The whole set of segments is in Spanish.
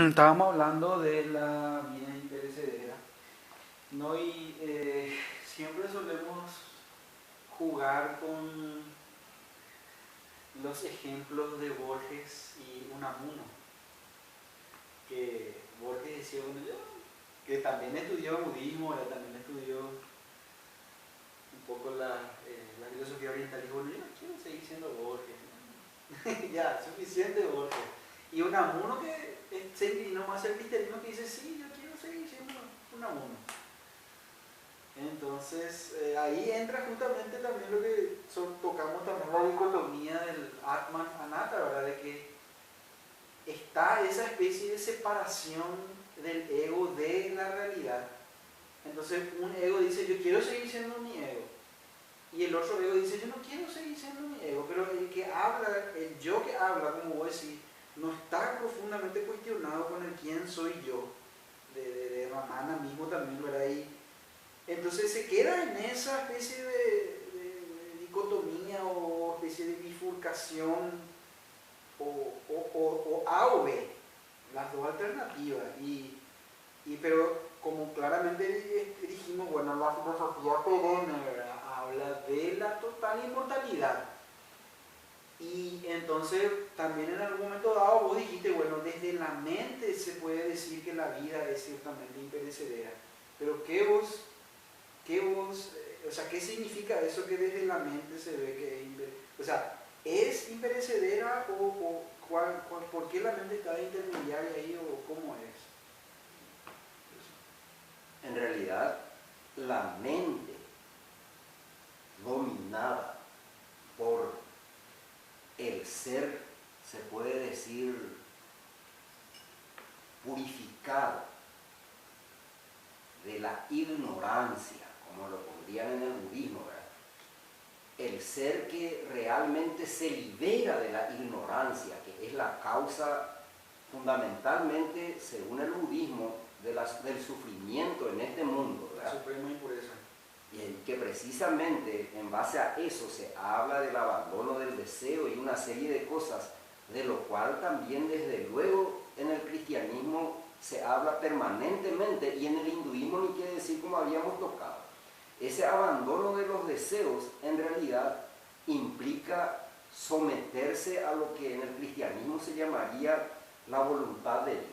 Estábamos hablando de la vida imperecedera, ¿no? Y siempre solemos jugar con los ejemplos de Borges y Unamuno, que Borges decía, bueno, yo, que también estudió budismo, también estudió un poco la filosofía oriental, y dijo, bueno, yo no quiero seguir siendo Borges, ¿no? Ya, suficiente Borges. Y Unamuno que se inclinó más al cristianismo, que dice, sí, yo quiero seguir siendo Unamuno. Entonces, ahí entra justamente también lo que tocamos también, la dicotomía del Atman Anatta, ¿verdad? De que está esa especie de separación del ego de la realidad. Entonces, un ego dice, yo quiero seguir siendo mi ego. Y el otro ego dice, yo no quiero seguir siendo mi ego. Pero el que habla, el yo que habla, como vos decís, no está profundamente cuestionado con el quién soy yo. De Ramana mismo también, ¿verdad? Y entonces se queda en esa especie de dicotomía o especie de bifurcación o A o B, las dos alternativas. Pero como claramente dijimos, bueno, la filosofía perenne, ¿verdad?, habla de la total inmortalidad. Y entonces también en algún momento dado vos dijiste, bueno, desde la mente se puede decir que la vida es ciertamente imperecedera. Pero o sea, ¿qué significa eso que desde la mente se ve que es imperecedera? O sea, ¿es imperecedera o por qué la mente está de intermediaria ahí o cómo es? En realidad, la mente dominada por el ser, se puede decir, purificado de la ignorancia, como lo pondrían en el budismo, ¿verdad? El ser que realmente se libera de la ignorancia, que es la causa fundamentalmente, según el budismo, del sufrimiento en este mundo, ¿verdad? La suprema impureza. Y que precisamente en base a eso se habla del abandono del deseo y una serie de cosas, de lo cual también desde luego en el cristianismo se habla permanentemente, y en el hinduismo ni quiere decir, como habíamos tocado. Ese abandono de los deseos en realidad implica someterse a lo que en el cristianismo se llamaría la voluntad de Dios.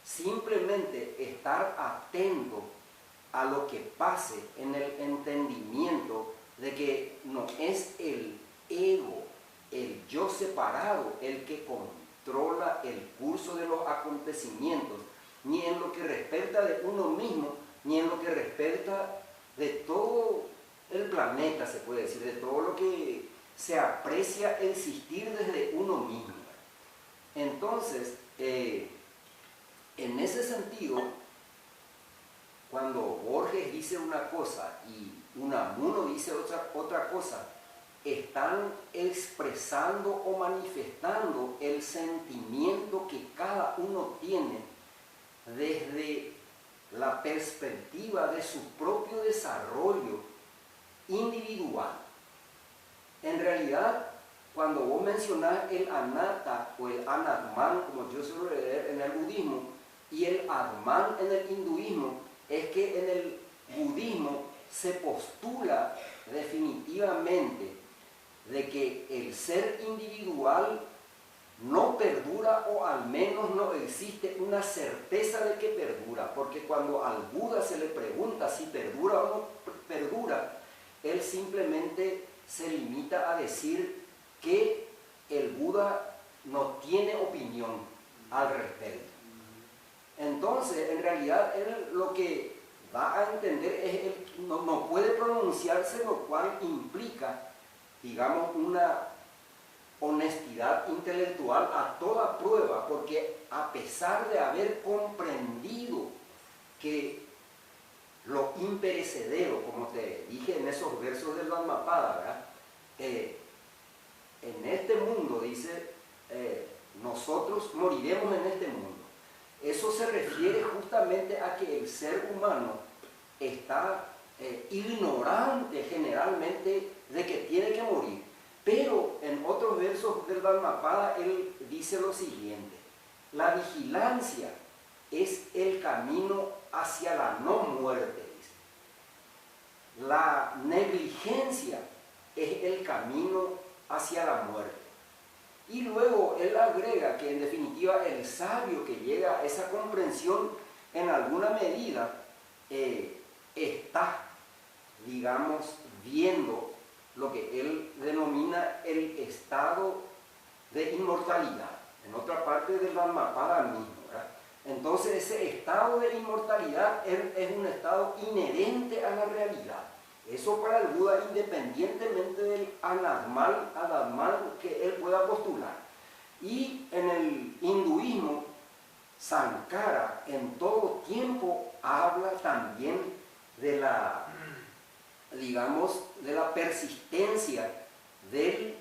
Simplemente estar atento a lo que pase en el entendimiento de que no es el ego, el yo separado, el que controla el curso de los acontecimientos, ni en lo que respecta de uno mismo, ni en lo que respecta de todo el planeta, se puede decir, de todo lo que se aprecia existir desde uno mismo. Entonces, en ese sentido, cuando Borges dice una cosa y Unamuno dice otra cosa, están expresando o manifestando el sentimiento que cada uno tiene desde la perspectiva de su propio desarrollo individual. En realidad, cuando vos mencionás el anatta o el anatman, como yo suelo leer en el budismo, y el atman en el hinduismo, es que en el budismo se postula definitivamente de que el ser individual no perdura, o al menos no existe una certeza de que perdura, porque cuando al Buda se le pregunta si perdura o no perdura, él simplemente se limita a decir que el Buda no tiene opinión al respecto. Entonces, en realidad, él lo que va a entender es que no puede pronunciarse, lo cual implica, digamos, una honestidad intelectual a toda prueba, porque a pesar de haber comprendido que lo imperecedero, como te dije en esos versos del Dhammapada, ¿verdad?, en este mundo, dice, nosotros moriremos en este mundo. Eso se refiere justamente a que el ser humano está ignorante generalmente de que tiene que morir. Pero en otros versos del Dhammapada él dice lo siguiente: la vigilancia es el camino hacia la no muerte, dice. La negligencia es el camino hacia la muerte. Y luego él agrega que en definitiva el sabio que llega a esa comprensión en alguna medida está, digamos, viendo lo que él denomina el estado de inmortalidad, en otra parte del Dhammapada mismo, ¿verdad? Entonces ese estado de inmortalidad es un estado inherente a la realidad. Eso para el Buda, independientemente del anatmal que él pueda postular. Y en el hinduismo, Sankara en todo tiempo habla también de la, digamos, de la persistencia del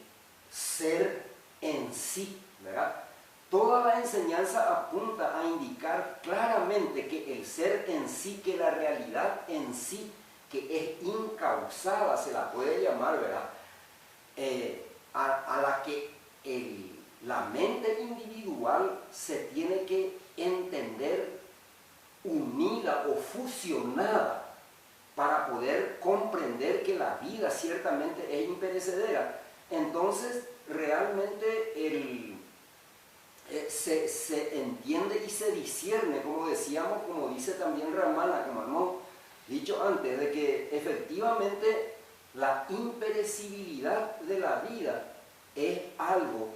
ser en sí, ¿verdad? Toda la enseñanza apunta a indicar claramente que el ser en sí, que la realidad en sí, que es incausada, se la puede llamar, ¿verdad? A la que la mente individual se tiene que entender unida o fusionada para poder comprender que la vida ciertamente es imperecedera. Entonces, realmente se entiende y se discierne, como decíamos, como dice también Ramana, como hemos dicho antes, de que efectivamente la imperecibilidad de la vida es algo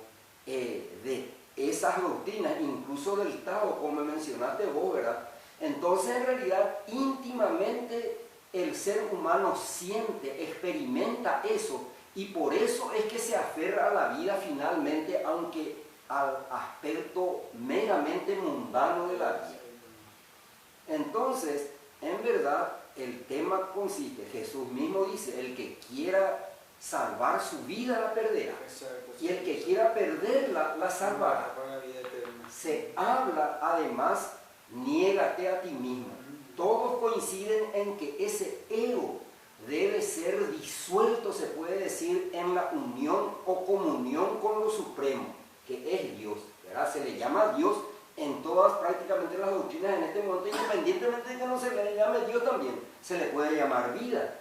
de esas doctrinas, incluso del Tao, como mencionaste vos, ¿verdad? Entonces, en realidad, íntimamente el ser humano siente, experimenta eso, y por eso es que se aferra a la vida finalmente, aunque al aspecto meramente mundano de la vida. Entonces, en verdad, el tema consiste, Jesús mismo dice, el que quiera salvar su vida la perderá. Exacto, Y el que quiera perderla, la salvará. para la vida eterna. Se habla además, niégate a ti mismo. Todos coinciden en que ese ego debe ser disuelto, se puede decir, en la unión o comunión con lo supremo, que es Dios, ¿verdad? Se le llama Dios en todas prácticamente las doctrinas en este momento, independientemente de que no se le llame Dios también, se le puede llamar vida.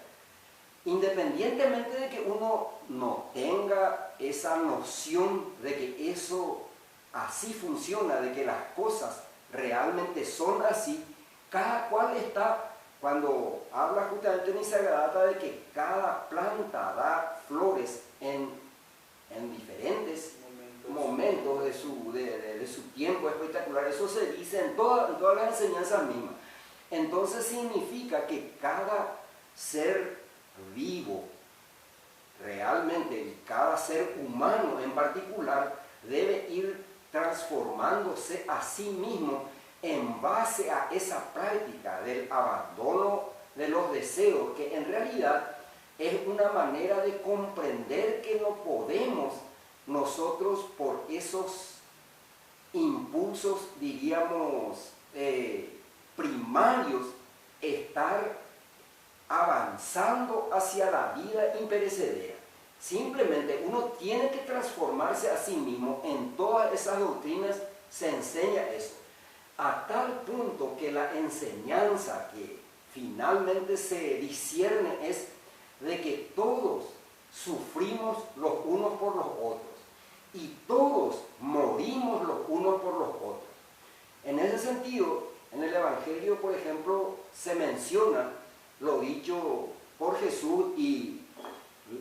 Independientemente de que uno no tenga esa noción de que eso así funciona, de que las cosas realmente son así, cada cual está, cuando habla justamente en Nisargadatta de que cada planta da flores en diferentes momentos de su tiempo espectacular, eso se dice en todas las enseñanzas mismas. Entonces significa que cada ser vivo, realmente, y cada ser humano en particular, debe ir transformándose a sí mismo en base a esa práctica del abandono de los deseos, que en realidad es una manera de comprender que no podemos nosotros por esos impulsos, diríamos, primarios, estar avanzando hacia la vida imperecedera. Simplemente uno tiene que transformarse a sí mismo. En todas esas doctrinas se enseña eso, a tal punto que la enseñanza que finalmente se discierne es de que todos sufrimos los unos por los otros y todos morimos los unos por los otros. En ese sentido, en el Evangelio, por ejemplo, se menciona lo dicho por Jesús y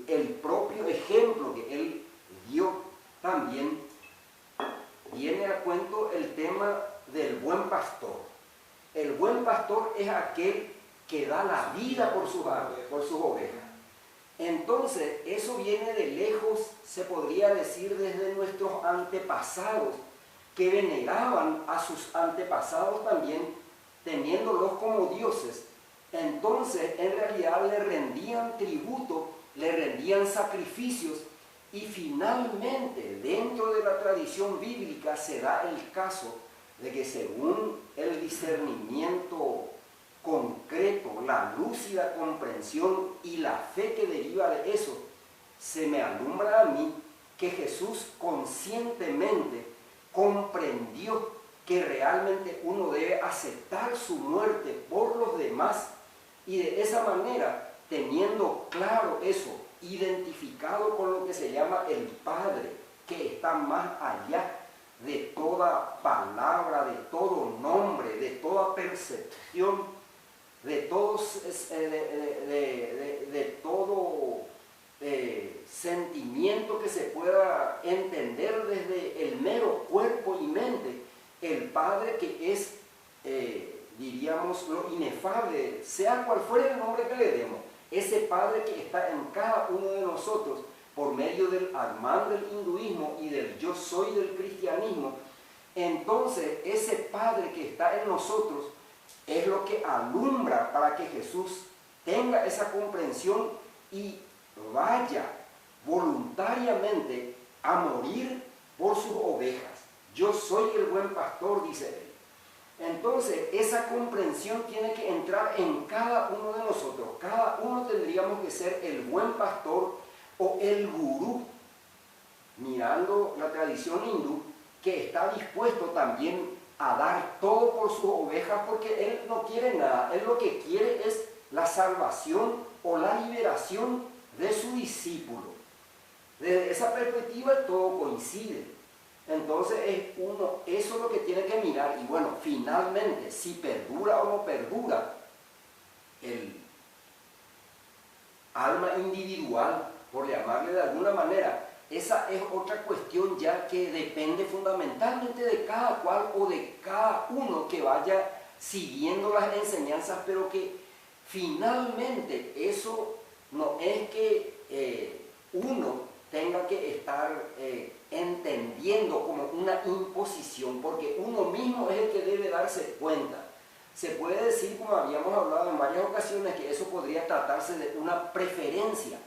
el propio ejemplo que él dio también viene a cuento el tema del buen pastor. El buen pastor es aquel que da la vida por sus ovejas. Entonces, eso viene de lejos, se podría decir, desde nuestros antepasados, que veneraban a sus antepasados también, teniéndolos como dioses. Entonces, en realidad le rendían tributo, le rendían sacrificios, y finalmente, dentro de la tradición bíblica, se da el caso de que según el discernimiento concreto, la lúcida comprensión y la fe que deriva de eso, se me alumbra a mí que Jesús conscientemente comprendió que realmente uno debe aceptar su muerte por los demás y de esa manera, teniendo claro eso, identificado con lo que se llama el Padre, que está más allá de toda palabra, de todo nombre, de toda percepción, de todo sentimiento que se pueda entender desde el mero cuerpo y mente, el Padre que es, diríamos, lo inefable, sea cual fuera el nombre que le demos, ese Padre que está en cada uno de nosotros, por medio del Atman del hinduismo y del yo soy del cristianismo. Entonces ese Padre que está en nosotros es lo que alumbra para que Jesús tenga esa comprensión y vaya voluntariamente a morir por sus ovejas. Yo soy el buen pastor, dice él. Entonces esa comprensión tiene que entrar en cada uno de nosotros. Cada uno tendríamos que ser el buen pastor o el gurú, mirando la tradición hindú, que está dispuesto también a dar todo por sus ovejas, porque él no quiere nada, él lo que quiere es la salvación o la liberación de su discípulo. Desde esa perspectiva todo coincide. Entonces eso es lo que tiene que mirar. Y bueno, finalmente, si perdura o no perdura el alma individual, por llamarle de alguna manera, esa es otra cuestión ya que depende fundamentalmente de cada cual o de cada uno que vaya siguiendo las enseñanzas, pero que finalmente eso no es que uno tenga que estar entendiendo como una imposición, porque uno mismo es el que debe darse cuenta. Se puede decir, como habíamos hablado en varias ocasiones, que eso podría tratarse de una preferencia.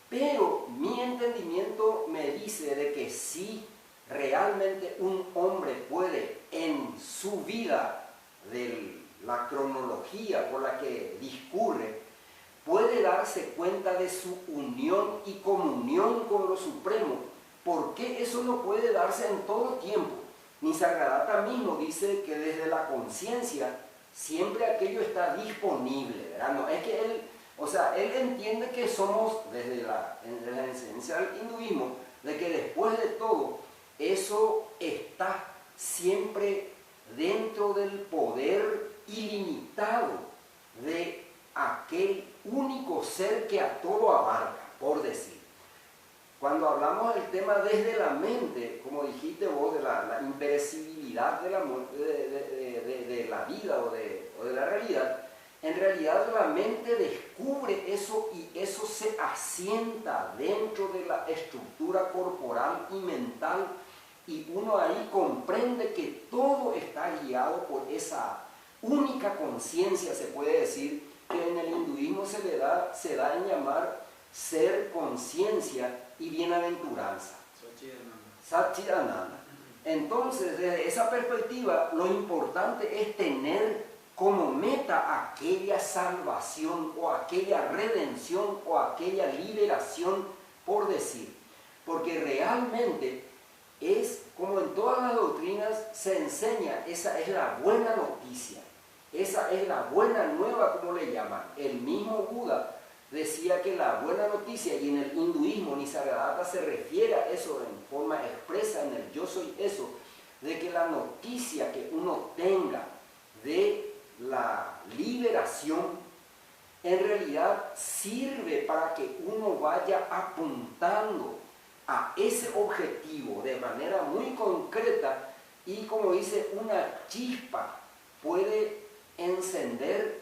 Pero mi entendimiento me dice de que si realmente un hombre puede en su vida, de la cronología por la que discurre, puede darse cuenta de su unión y comunión con lo supremo, ¿por qué eso no puede darse en todo tiempo? Nisargadatta mismo dice que desde la conciencia siempre aquello está disponible, ¿verdad? No es que él... O sea, él entiende que somos, desde la enseñanza del hinduismo, de que después de todo, eso está siempre dentro del poder ilimitado de aquel único ser que a todo abarca, por decir. Cuando hablamos del tema desde la mente, como dijiste vos, de la imperecibilidad de la muerte, de la vida o de la realidad, en realidad la mente descubre eso y eso se asienta dentro de la estructura corporal y mental y uno ahí comprende que todo está guiado por esa única conciencia, se puede decir, que en el hinduismo se da en llamar ser, conciencia y bienaventuranza. Satchidananda. Entonces, desde esa perspectiva, lo importante es tener como meta aquella salvación o aquella redención o aquella liberación, por decir. Porque realmente es como en todas las doctrinas se enseña, esa es la buena noticia, esa es la buena nueva, como le llaman. El mismo Buda decía que la buena noticia, y en el hinduismo Nisargadatta se refiere a eso en forma expresa en el yo soy eso, de que la noticia que uno tenga de la liberación en realidad sirve para que uno vaya apuntando a ese objetivo de manera muy concreta y, como dice, una chispa puede encender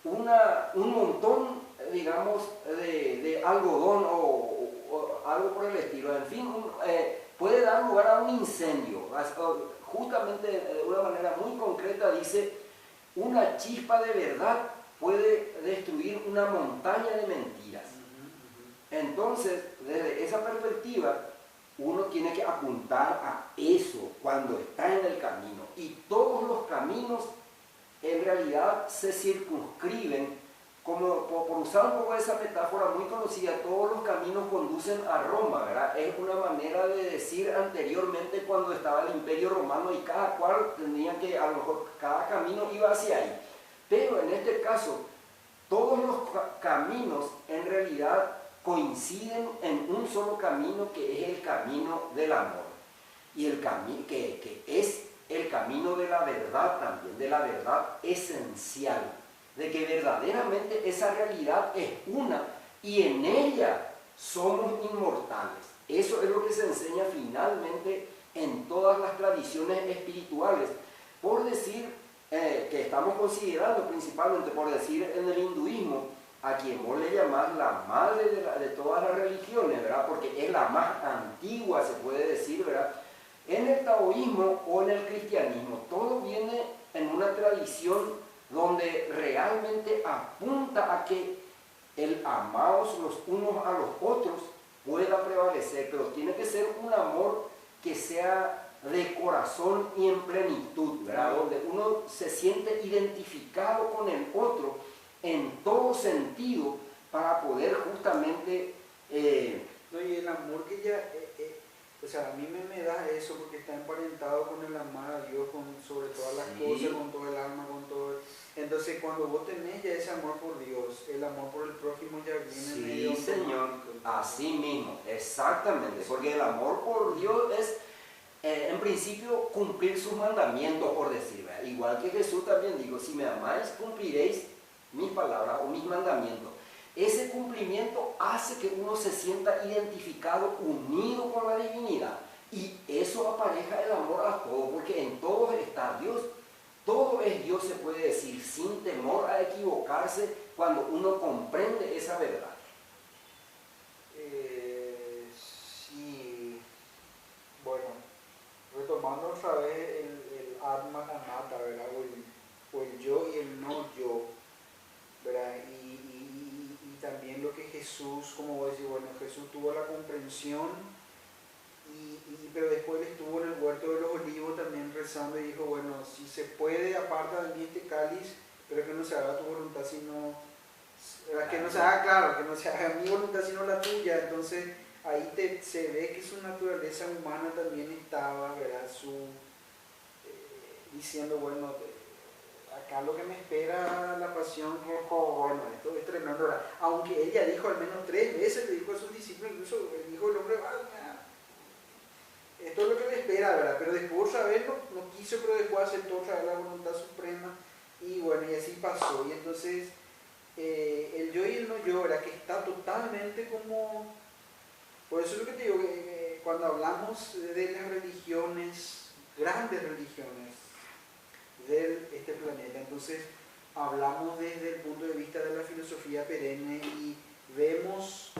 un montón, digamos, de algodón o algo por el estilo. En fin, puede dar lugar a un incendio. Justamente de una manera muy concreta dice, una chispa de verdad puede destruir una montaña de mentiras. Entonces, desde esa perspectiva, uno tiene que apuntar a eso cuando está en el camino. Y todos los caminos en realidad se circunscriben como por usar un poco esa metáfora muy conocida, todos los caminos conducen a Roma, ¿verdad? Es una manera de decir anteriormente cuando estaba el Imperio Romano y cada cual tenía que, a lo mejor cada camino iba hacia ahí. Pero en este caso, todos los caminos en realidad coinciden en un solo camino, que es el camino del amor. Y el camino que es el camino de la verdad también, de la verdad esencial, de que verdaderamente esa realidad es una y en ella somos inmortales. Eso es lo que se enseña finalmente en todas las tradiciones espirituales. Por decir, que estamos considerando principalmente, por decir en el hinduismo, a quien vos le llamás la madre de todas las religiones, ¿verdad? Porque es la más antigua, se puede decir, ¿verdad? En el taoísmo o en el cristianismo, todo viene en una tradición donde realmente apunta a que el amaos los unos a los otros pueda prevalecer, pero tiene que ser un amor que sea de corazón y en plenitud, ¿verdad? Donde uno se siente identificado con el otro en todo sentido para poder justamente... No, y el amor que ya... o sea, a mí me da eso porque está emparentado con el amar a Dios sobre todas las cosas, con todo el alma, con todo... Entonces, cuando vos tenés ya ese amor por Dios, el amor por el prójimo ya viene en medio. Sí, Señor, así mismo, exactamente, porque el amor por Dios es, en principio, cumplir sus mandamientos, por decir, ¿verdad? Igual que Jesús también dijo, si me amáis, cumpliréis mis palabras o mis mandamientos. Ese cumplimiento hace que uno se sienta identificado, unido con la divinidad. Y eso apareja el amor a todo, porque en todos está Dios. Todo es Dios, se puede decir, sin temor a equivocarse cuando uno comprende esa verdad. Sí, bueno, retomando otra vez el Atman Anatta, ¿verdad? O el yo y el no yo, ¿verdad? Y también lo que Jesús, como voy a decir, bueno, Jesús tuvo la comprensión, pero después él estuvo en el huerto de los olivos también rezando y dijo, bueno, si se puede, aparta de mí este cáliz, pero que no se haga tu voluntad sino, que no se haga, claro, que no se haga mi voluntad sino la tuya. Entonces ahí se ve que su naturaleza humana también estaba, ¿verdad? Diciendo, bueno, acá lo que me espera la pasión, que bueno, esto es tremendo, ¿verdad? Aunque ella dijo al menos 3 veces, le dijo a sus discípulos, incluso el hijo del hombre, esto es lo que le espera, ¿verdad? Pero después otra vez no quiso, pero después aceptó otra vez la voluntad suprema y bueno, y así pasó. Y entonces el yo y el no yo, ¿verdad? Que está totalmente como... Por eso es lo que te digo, cuando hablamos de las religiones, grandes religiones de este planeta, entonces hablamos desde el punto de vista de la filosofía perenne y vemos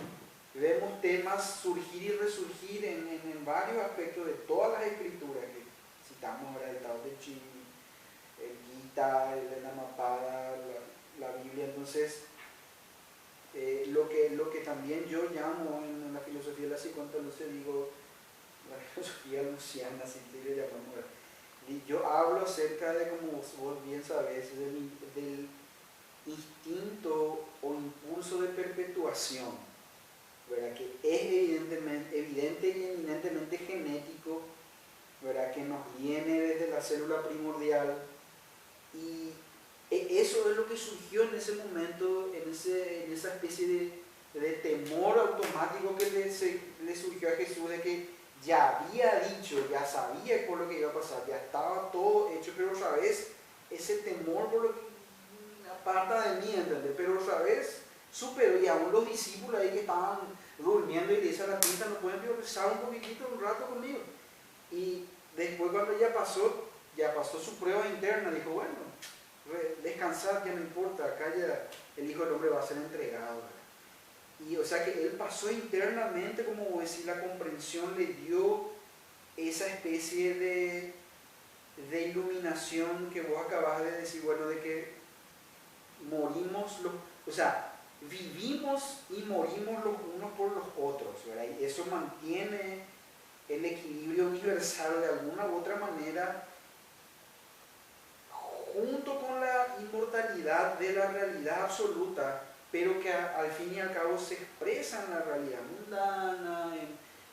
temas surgir y resurgir en varios aspectos de todas las escrituras que citamos ahora, el Tao Te Ching, el Gita, el Dhammapada, la Biblia. Entonces, lo que también yo llamo en la filosofía de la psicoanalítica, digo, la filosofía luciana, si le llamamos, y yo hablo acerca de, como vos bien sabés, del instinto o impulso de perpetuación, ¿verdad? Que es evidente y eminentemente genético, ¿verdad? Que nos viene desde la célula primordial, y eso es lo que surgió en ese momento, en esa especie de temor automático que le surgió a Jesús, de que ya había dicho, ya sabía por lo que iba a pasar, ya estaba todo hecho, pero otra vez ese temor por lo que aparta de mí, ¿entendés? Pero otra vez superó, y aún los discípulos ahí que estaban durmiendo y le dicen a la pinta, no pueden rezar un poquitito, un rato conmigo. Y después cuando ya pasó su prueba interna, dijo, bueno, descansad, ya no importa, acá ya el Hijo del Hombre va a ser entregado, ¿verdad? Y o sea que él pasó internamente, como decir, la comprensión le dio esa especie de iluminación que vos acabas de decir, bueno, de que morimos, o sea, vivimos y morimos los unos por los otros, ¿verdad? Y eso mantiene el equilibrio universal de alguna u otra manera, junto con la inmortalidad universalidad de la realidad absoluta, pero que al fin y al cabo se expresa en la realidad mundana,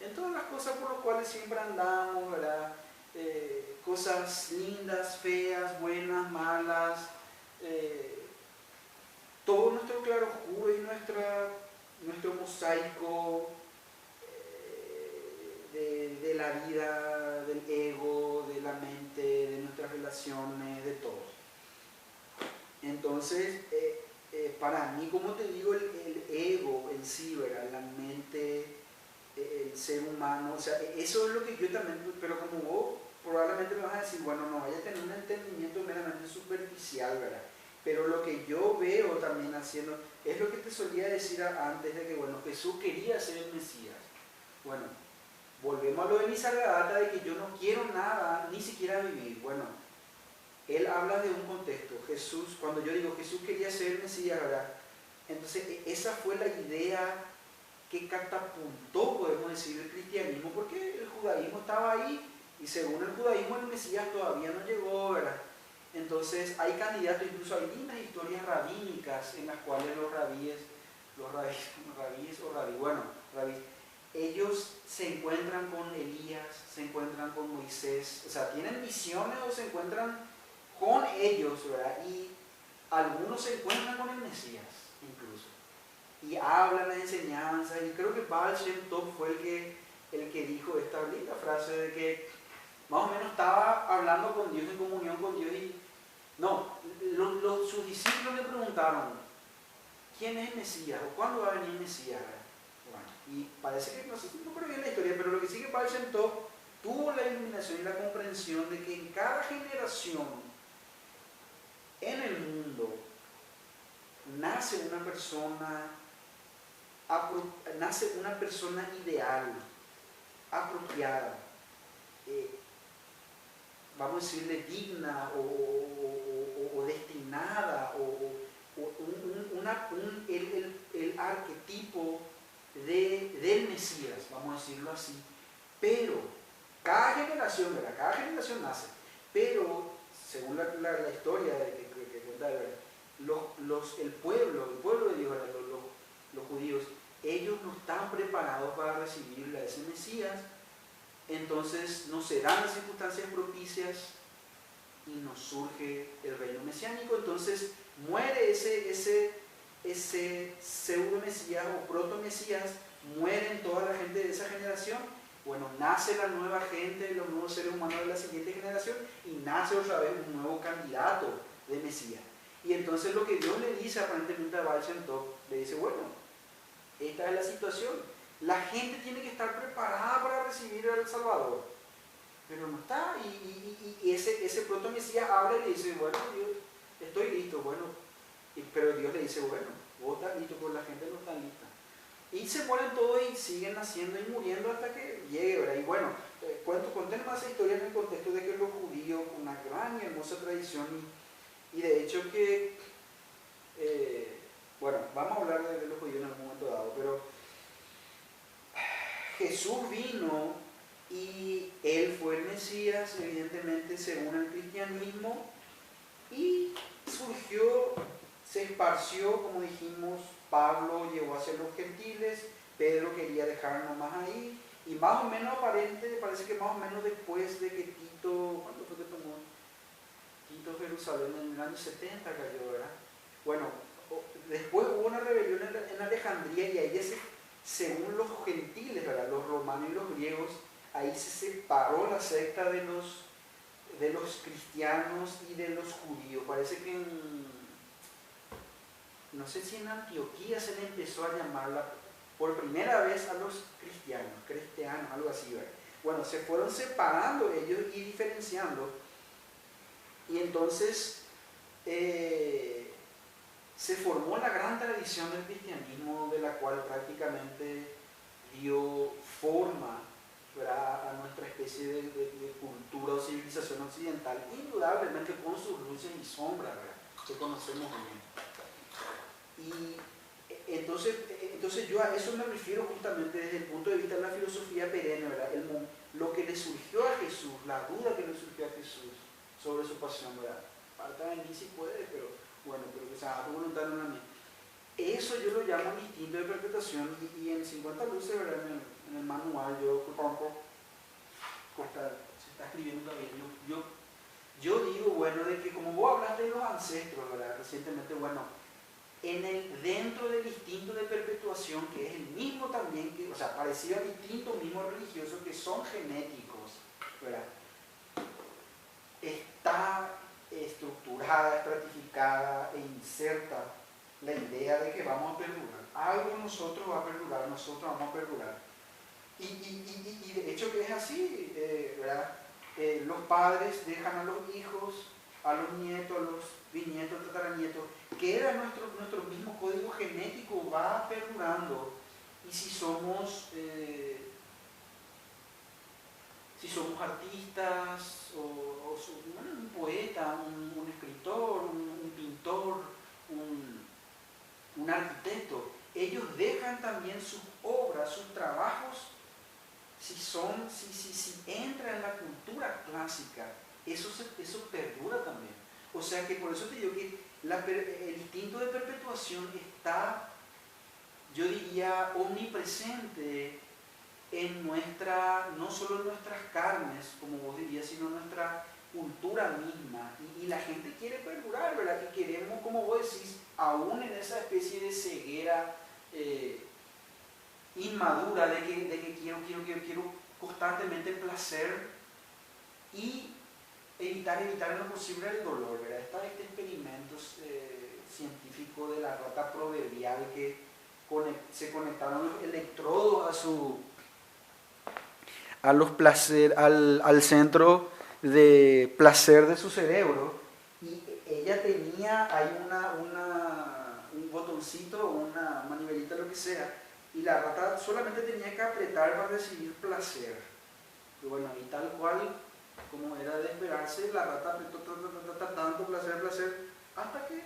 en todas las cosas por las cuales siempre andamos, ¿verdad? Cosas lindas, feas, buenas, malas, todo nuestro claroscuro y nuestro mosaico de la vida, del ego, de la mente, de nuestras relaciones, de todo. Entonces, para mí, como te digo, el ego en sí, ¿verdad? La mente, el ser humano, o sea, eso es lo que yo también, pero como vos probablemente me vas a decir, bueno, no vaya a tener un entendimiento meramente superficial, ¿verdad? Pero lo que yo veo también haciendo, es lo que te solía decir antes de que, bueno, Jesús quería ser el Mesías. Bueno, volvemos a lo de Nisargadatta, de que yo no quiero nada, ni siquiera vivir. Bueno, él habla de un contexto. Jesús, cuando yo digo Jesús quería ser el Mesías, ¿verdad? Entonces, esa fue la idea que catapultó, podemos decir, el cristianismo, porque el judaísmo estaba ahí, y según el judaísmo el Mesías todavía no llegó, ¿verdad? Entonces hay candidatos, incluso hay lindas historias rabínicas en las cuales los rabíes, ellos se encuentran con Elías, se encuentran con Moisés, o sea, tienen visiones o se encuentran con ellos, ¿verdad? Y algunos se encuentran con el Mesías, incluso, y hablan las enseñanzas, y creo que Baal Shem Tov fue el que dijo esta linda frase de que más o menos estaba hablando con Dios, en comunión con Dios, y no, sus discípulos le preguntaron, ¿quién es el Mesías? ¿O cuándo va a venir el Mesías? Bueno, y parece que, no sé si no creo bien la historia, pero lo que sí que Baal Shem Tov tuvo la iluminación y la comprensión de que en cada generación en el mundo nace una persona ideal, apropiada, vamos a decirle digna o destinada, el arquetipo del Mesías, vamos a decirlo así. Pero cada generación, ¿verdad? Cada generación nace, pero según la historia que cuenta, el pueblo de Dios, los judíos, ellos no están preparados para recibir a ese Mesías. Entonces no se dan las circunstancias propicias y nos surge el reino mesiánico. Entonces muere ese pseudo mesías o proto mesías, mueren toda la gente de esa generación. Bueno, nace la nueva gente, los nuevos seres humanos de la siguiente generación, y nace otra vez un nuevo candidato de mesías. Y entonces lo que Dios le dice aparentemente a Baal Shem Tov, le dice, bueno, esta es la situación. La gente tiene que estar preparada para recibir al Salvador, pero no está. Y ese proto Mesías habla y le dice, bueno, Dios, estoy listo. Bueno, pero Dios le dice, bueno, vos estás listo, pero la gente no está lista. Y se mueren todos y siguen naciendo y muriendo hasta que llegue, ¿verdad? Y bueno, conté más esa historia en el contexto de que los judíos, una gran y hermosa tradición, y de hecho que, bueno, vamos a hablar de los judíos en algún momento dado, pero Jesús vino y Él fue el Mesías, evidentemente, según el cristianismo, y surgió, se esparció, como dijimos, Pablo llegó hacia los gentiles, Pedro quería dejarnos más ahí, y más o menos parece que más o menos después de que Tito, ¿cuándo fue que tomó Tito Jerusalén? En el año 70 cayó, ¿verdad? Bueno, después hubo una rebelión en Alejandría, y ahí según los gentiles, ¿verdad? Los romanos y los griegos, ahí se separó la secta de los cristianos y de los judíos. Parece que no sé si en Antioquía se le empezó a llamarla por primera vez a los cristianos, algo así, ¿verdad? Bueno, se fueron separando ellos y diferenciando, y entonces se formó la gran tradición del cristianismo, de la cual prácticamente dio forma, ¿verdad?, a nuestra especie de cultura o civilización occidental, indudablemente con sus luces y sombras, ¿verdad?, que conocemos bien. Y entonces yo a eso me refiero justamente desde el punto de vista de la filosofía perenne, ¿verdad? Lo que le surgió a Jesús, la duda que le surgió a Jesús sobre su pasión, ¿verdad? Falta de mí si puede, pero bueno, pero que sea acto voluntario no es mío. Eso yo lo llamo el instinto de perpetuación y en 50 luces, ¿verdad? En el manual yo se está escribiendo todavía. Yo digo, bueno, de que como vos hablaste de los ancestros, ¿verdad? Recientemente, bueno, dentro del instinto de perpetuación, que es el mismo también, o sea, parecido al instinto mismo religioso, que son genéticos, ¿verdad? Está estructurada, estratificada e inserta la idea de que vamos a perdurar. Algo en nosotros va a perdurar, nosotros vamos a perdurar. Y de hecho que es así, ¿verdad? Los padres dejan a los hijos, a los nietos, a los bisnietos, tataranietos, queda nuestro mismo código genético, va perdurando. Y si somos artistas, un poeta, un escritor, un pintor, un arquitecto, ellos dejan también sus obras, sus trabajos. Si entra en la cultura clásica, eso perdura también. O sea que por eso te digo que el instinto de perpetuación está, yo diría, omnipresente en no solo en nuestras carnes, como vos dirías, sino en nuestra cultura misma. Y la gente quiere perdurar, ¿verdad? Y queremos, como vos decís, aún en esa especie de ceguera inmadura de que quiero constantemente placer y evitar en lo posible el dolor, ¿verdad? Está este experimento científico de la rata proverbial que se conectaron los electrodos al centro de placer de su cerebro, y ella tenía ahí un botoncito, una manivelita, lo que sea, y la rata solamente tenía que apretar para recibir placer. Y bueno, y tal cual como era de esperarse, la rata apretó tanto placer, hasta que